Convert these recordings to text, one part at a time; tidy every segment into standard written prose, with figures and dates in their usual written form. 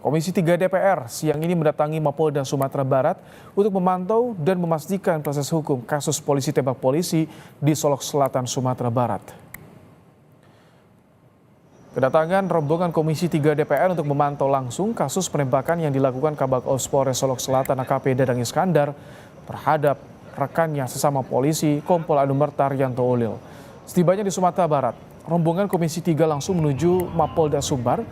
Komisi 3 DPR siang ini mendatangi Mapolda Sumatera Barat untuk memantau dan memastikan proses hukum kasus polisi tembak polisi di Solok Selatan, Sumatera Barat. Kedatangan rombongan Komisi 3 DPR untuk memantau langsung kasus penembakan yang dilakukan Kabak Ops Polres Solok Selatan AKP Dadang Iskandar terhadap rekannya sesama polisi Kompol Anumerta Rianto Ulil. Setibanya di Sumatera Barat, rombongan Komisi 3 langsung menuju Mapolda Sumbar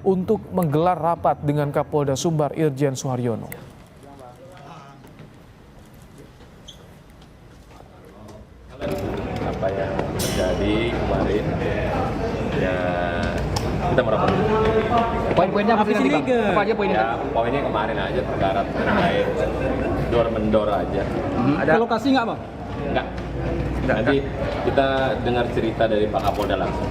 untuk menggelar rapat dengan Kapolda Sumbar Irjen Suharyono. Apa yang terjadi kemarin ya kita merapat dulu. Poin-poinnya apa sih Bang? Apa aja poinnya? Ya poinnya kemarin aja perkara terkait dor-mendor aja. Ada lokasi nggak Bang? Enggak. Nanti kita dengar cerita dari Pak Kapolda langsung.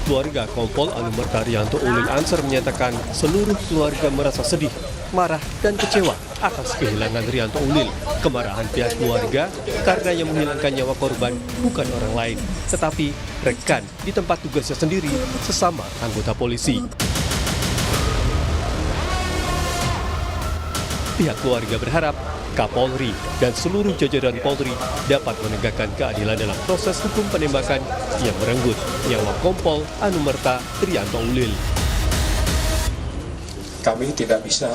Keluarga Kompol Anumerta Rianto Ulil Ansar menyatakan seluruh keluarga merasa sedih, marah, dan kecewa atas kehilangan Rianto Ulil. Kemarahan pihak keluarga karena yang menghilangkan nyawa korban bukan orang lain, tetapi rekan di tempat tugasnya sendiri sesama anggota polisi. Pihak keluarga berharap Kapolri dan seluruh jajaran Polri dapat menegakkan keadilan dalam proses hukum penembakan yang merenggut nyawa Kompol Anumerta Rianto Ulil. Kami tidak bisa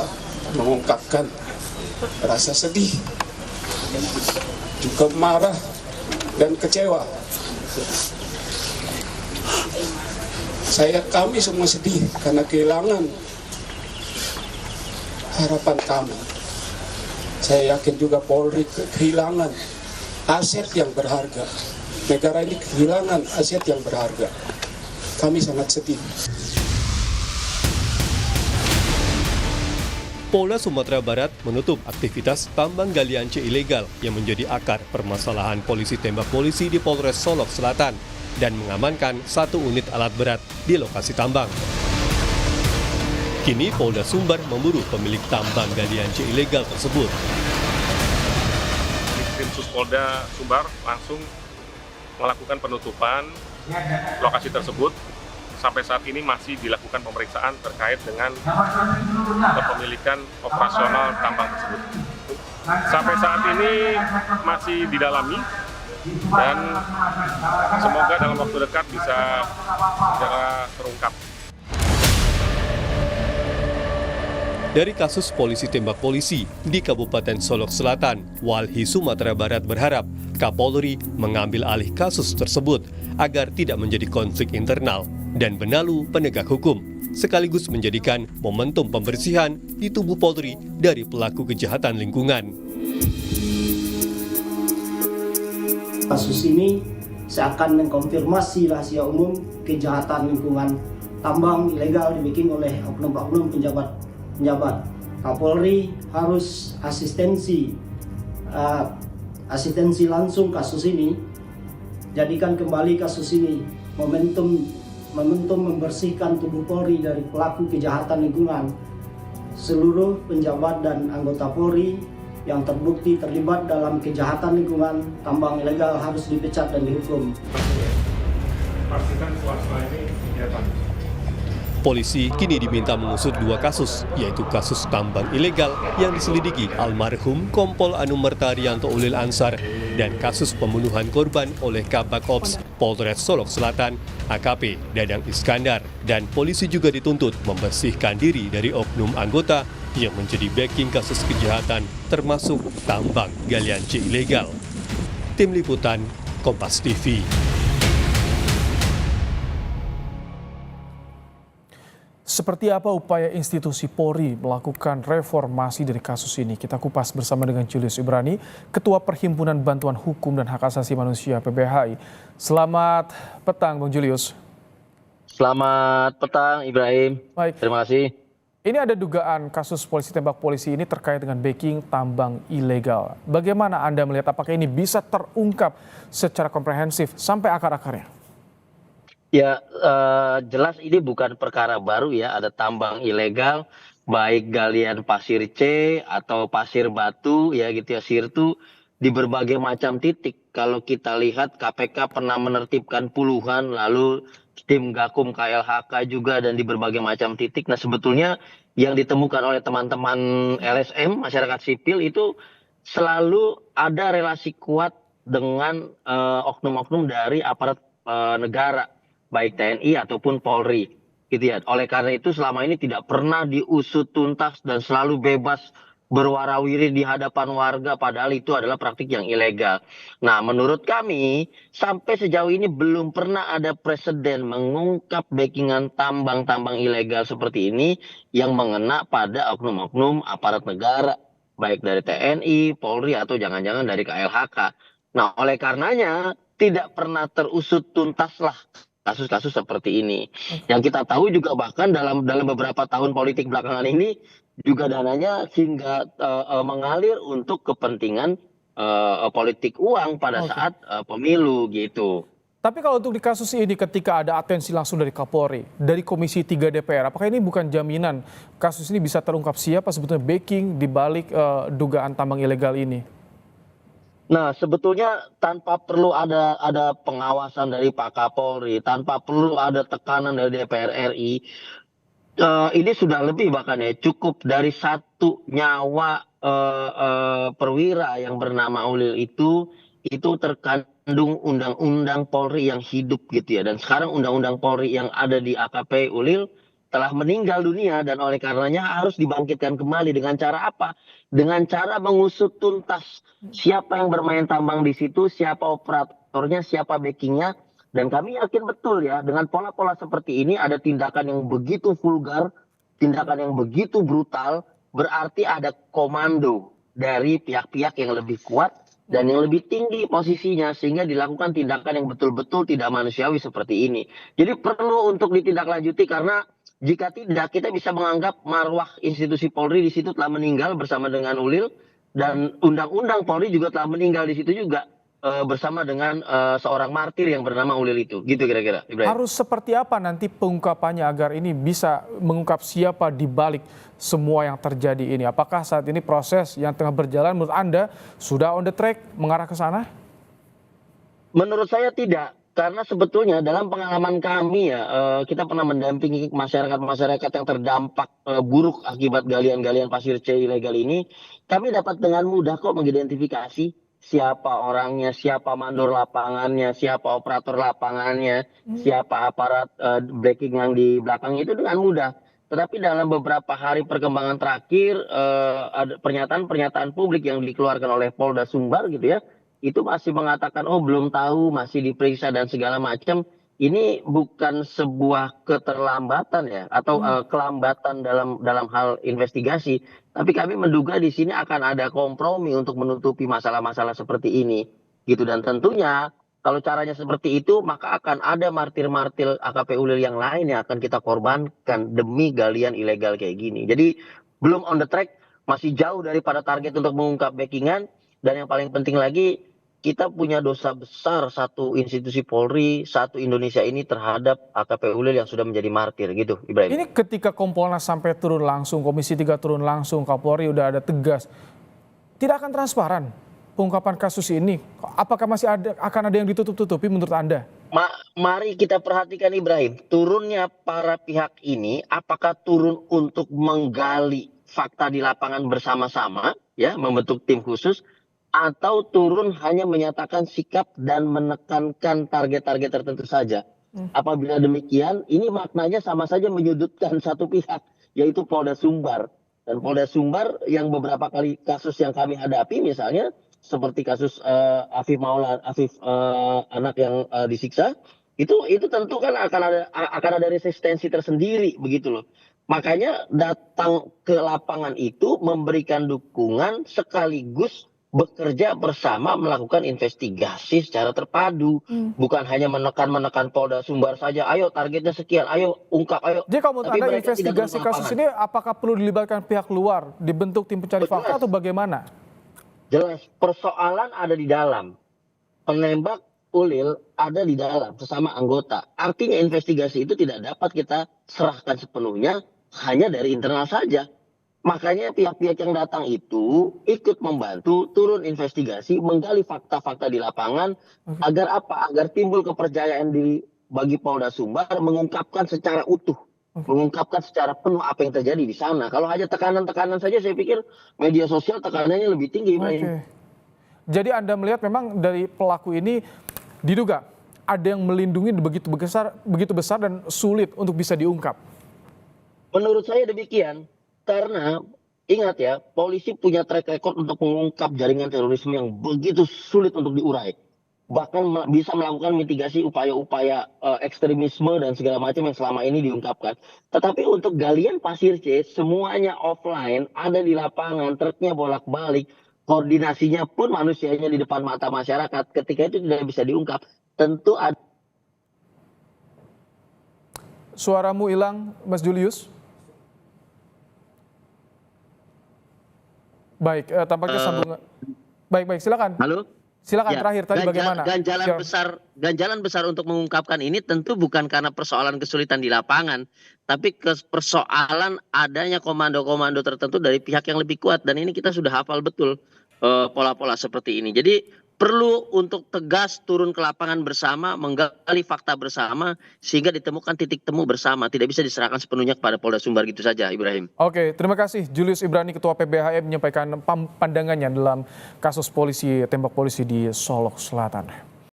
mengungkapkan rasa sedih, juga marah dan kecewa. Kami semua sedih karena kehilangan harapan kami. Saya yakin juga Polri kehilangan aset yang berharga. Negara ini kehilangan aset yang berharga. Kami sangat sedih. Polda Sumatera Barat menutup aktivitas tambang galian C ilegal yang menjadi akar permasalahan polisi tembak polisi di Polres Solok Selatan dan mengamankan 1 unit alat berat di lokasi tambang. Kini Polda Sumbar memburu pemilik tambang galian C ilegal tersebut. Tim Suspolda Sumbar langsung melakukan penutupan lokasi tersebut. Sampai saat ini masih dilakukan pemeriksaan terkait dengan kepemilikan operasional tambang tersebut. Sampai saat ini masih didalami dan semoga dalam waktu dekat bisa segera terungkap. Dari kasus polisi tembak polisi di Kabupaten Solok Selatan, Walhi Sumatera Barat berharap Kapolri mengambil alih kasus tersebut agar tidak menjadi konflik internal dan benalu penegak hukum, sekaligus menjadikan momentum pembersihan di tubuh Polri dari pelaku kejahatan lingkungan. Kasus ini seakan mengkonfirmasi rahasia umum kejahatan lingkungan tambang ilegal dibikin oleh oknum-oknum penjabat. Kapolri harus asistensi langsung kasus ini, jadikan kembali kasus ini momentum membersihkan tubuh Polri dari pelaku kejahatan lingkungan. Seluruh penjabat dan anggota Polri yang terbukti terlibat dalam kejahatan lingkungan tambang ilegal harus dipecat dan dihukum. Pastikan swasta ini kegiatan. Polisi kini diminta mengusut 2 kasus, yaitu kasus tambang ilegal yang diselidiki almarhum Kompol Anumerta Rianto Ulil Ansar dan kasus pembunuhan korban oleh Kabak Ops Polres Solok Selatan AKP Dadang Iskandar. Dan polisi juga dituntut membersihkan diri dari oknum anggota yang menjadi backing kasus kejahatan termasuk tambang galian C ilegal. Tim Liputan Kompas TV. Seperti apa upaya institusi Polri melakukan reformasi dari kasus ini? Kita kupas bersama dengan Julius Ibrani, Ketua Perhimpunan Bantuan Hukum dan Hak Asasi Manusia PBHI. Selamat petang, Bang Julius. Selamat petang, Ibrahim. Baik. Terima kasih. Ini ada dugaan kasus polisi tembak polisi ini terkait dengan backing tambang ilegal. Bagaimana Anda melihat apakah ini bisa terungkap secara komprehensif sampai akar-akarnya? Ya, jelas ini bukan perkara baru ya, ada tambang ilegal baik galian pasir C atau pasir batu ya gitu ya, sirtu di berbagai macam titik. Kalau kita lihat KPK pernah menertibkan puluhan, lalu tim Gakum KLHK juga dan di berbagai macam titik. Nah sebetulnya yang ditemukan oleh teman-teman LSM masyarakat sipil itu selalu ada relasi kuat dengan oknum-oknum dari aparat negara, baik TNI ataupun Polri. Gitu ya. Oleh karena itu selama ini tidak pernah diusut tuntas dan selalu bebas berwarawiri di hadapan warga padahal itu adalah praktik yang ilegal. Nah, menurut kami sampai sejauh ini belum pernah ada presiden mengungkap backingan tambang-tambang ilegal seperti ini yang mengena pada oknum-oknum aparat negara, baik dari TNI, Polri atau jangan-jangan dari KLHK. Nah, oleh karenanya tidak pernah terusut tuntaslah kasus-kasus seperti ini. Yang kita tahu juga bahkan dalam beberapa tahun politik belakangan ini juga dananya hingga mengalir untuk kepentingan politik uang pada saat pemilu gitu. Tapi kalau untuk di kasus ini ketika ada atensi langsung dari Kapolri, dari Komisi 3 DPR, apakah ini bukan jaminan kasus ini bisa terungkap siapa sebetulnya backing di balik dugaan tambang ilegal ini? Nah, sebetulnya tanpa perlu ada pengawasan dari Pak Kapolri, tanpa perlu ada tekanan dari DPR RI, ini sudah lebih bahkan ya, cukup dari satu nyawa perwira yang bernama Ulil itu terkandung undang-undang Polri yang hidup gitu ya. Dan sekarang undang-undang Polri yang ada di AKP Ulil telah meninggal dunia dan oleh karenanya harus dibangkitkan kembali dengan cara apa? Dengan cara mengusut tuntas siapa yang bermain tambang di situ, siapa operatornya, siapa backingnya. Dan kami yakin betul ya dengan pola-pola seperti ini ada tindakan yang begitu vulgar, tindakan yang begitu brutal, berarti ada komando dari pihak-pihak yang lebih kuat dan yang lebih tinggi posisinya sehingga dilakukan tindakan yang betul-betul tidak manusiawi seperti ini. Jadi perlu untuk ditindaklanjuti karena jika tidak, kita bisa menganggap marwah institusi Polri di situ telah meninggal bersama dengan Ulil dan undang-undang Polri juga telah meninggal di situ juga bersama dengan seorang martir yang bernama Ulil itu. Gitu kira-kira, Ibrahim. Harus seperti apa nanti pengungkapannya agar ini bisa mengungkap siapa di balik semua yang terjadi ini? Apakah saat ini proses yang tengah berjalan menurut Anda sudah on the track mengarah ke sana? Menurut saya tidak. Karena sebetulnya dalam pengalaman kami ya, kita pernah mendampingi masyarakat-masyarakat yang terdampak buruk akibat galian-galian pasir C ilegal ini. Kami dapat dengan mudah kok mengidentifikasi siapa orangnya, siapa mandor lapangannya, siapa operator lapangannya, siapa aparat backing yang di belakang itu dengan mudah. Tetapi dalam beberapa hari perkembangan terakhir, ada pernyataan-pernyataan publik yang dikeluarkan oleh Polda Sumbar gitu ya, itu masih mengatakan oh belum tahu, masih diperiksa dan segala macam. Ini bukan sebuah keterlambatan ya atau kelambatan dalam hal investigasi, tapi kami menduga di sini akan ada kompromi untuk menutupi masalah-masalah seperti ini gitu. Dan tentunya kalau caranya seperti itu maka akan ada martir-martir AKP Ulil yang lain yang akan kita korbankan demi galian ilegal kayak gini. Jadi belum on the track, masih jauh daripada target untuk mengungkap backingan. Dan yang paling penting lagi, kita punya dosa besar satu institusi Polri, satu Indonesia ini terhadap AKP Ulil yang sudah menjadi martir gitu, Ibrahim. Ini ketika Kompolnas sampai turun langsung, Komisi 3 turun langsung, Kapolri udah ada tegas. Tidak akan transparan pengungkapan kasus ini. Apakah masih akan ada yang ditutup-tutupi menurut Anda? Mari kita perhatikan Ibrahim, turunnya para pihak ini apakah turun untuk menggali fakta di lapangan bersama-sama ya, membentuk tim khusus, atau turun hanya menyatakan sikap dan menekankan target-target tertentu saja. Apabila demikian, ini maknanya sama saja menyudutkan satu pihak, yaitu Polda Sumbar. Dan Polda Sumbar yang beberapa kali kasus yang kami hadapi, misalnya seperti kasus Afif anak yang disiksa, itu tentu kan akan ada resistensi tersendiri begitu loh. Makanya datang ke lapangan itu memberikan dukungan sekaligus bekerja bersama melakukan investigasi secara terpadu, bukan hanya menekan Polda Sumbar saja. Ayo targetnya sekian, ayo ungkap, ayo. Jadi kalau menurut Anda investigasi kasus ini apakah perlu dilibatkan pihak luar, dibentuk tim pencari fakta atau bagaimana? Jelas, persoalan ada di dalam. Penembak Ulil ada di dalam sesama anggota. Artinya investigasi itu tidak dapat kita serahkan sepenuhnya hanya dari internal saja. Makanya pihak-pihak yang datang itu ikut membantu turun investigasi, menggali fakta-fakta di lapangan agar apa? Agar timbul kepercayaan diri bagi Polda Sumbar mengungkapkan secara utuh, mengungkapkan secara penuh apa yang terjadi di sana. Kalau hanya tekanan-tekanan saja, saya pikir media sosial tekanannya lebih tinggi, Ibrahim. Oke. Jadi Anda melihat memang dari pelaku ini diduga ada yang melindungi begitu besar dan sulit untuk bisa diungkap. Menurut saya demikian. Karena ingat ya, polisi punya track record untuk mengungkap jaringan terorisme yang begitu sulit untuk diurai. Bahkan bisa melakukan mitigasi upaya-upaya ekstremisme dan segala macam yang selama ini diungkapkan. Tetapi untuk galian pasir C, semuanya offline, ada di lapangan, truknya bolak-balik, koordinasinya pun manusianya di depan mata masyarakat. Ketika itu tidak bisa diungkap, tentu ada. Suaramu hilang, Mas Julius. Baik, tampaknya sambungan. Baik, silakan. Halo? Silakan Ya, terakhir tadi bagaimana? ganjalan besar untuk mengungkapkan ini tentu bukan karena persoalan kesulitan di lapangan, tapi persoalan adanya komando-komando tertentu dari pihak yang lebih kuat, dan ini kita sudah hafal betul pola-pola seperti ini. Jadi perlu untuk tegas turun ke lapangan bersama, menggali fakta bersama sehingga ditemukan titik temu bersama, tidak bisa diserahkan sepenuhnya kepada Polda Sumbar gitu saja, Ibrahim. Oke, terima kasih Julius Ibrani, Ketua PBHM menyampaikan pandangannya dalam kasus polisi tembak polisi di Solok Selatan.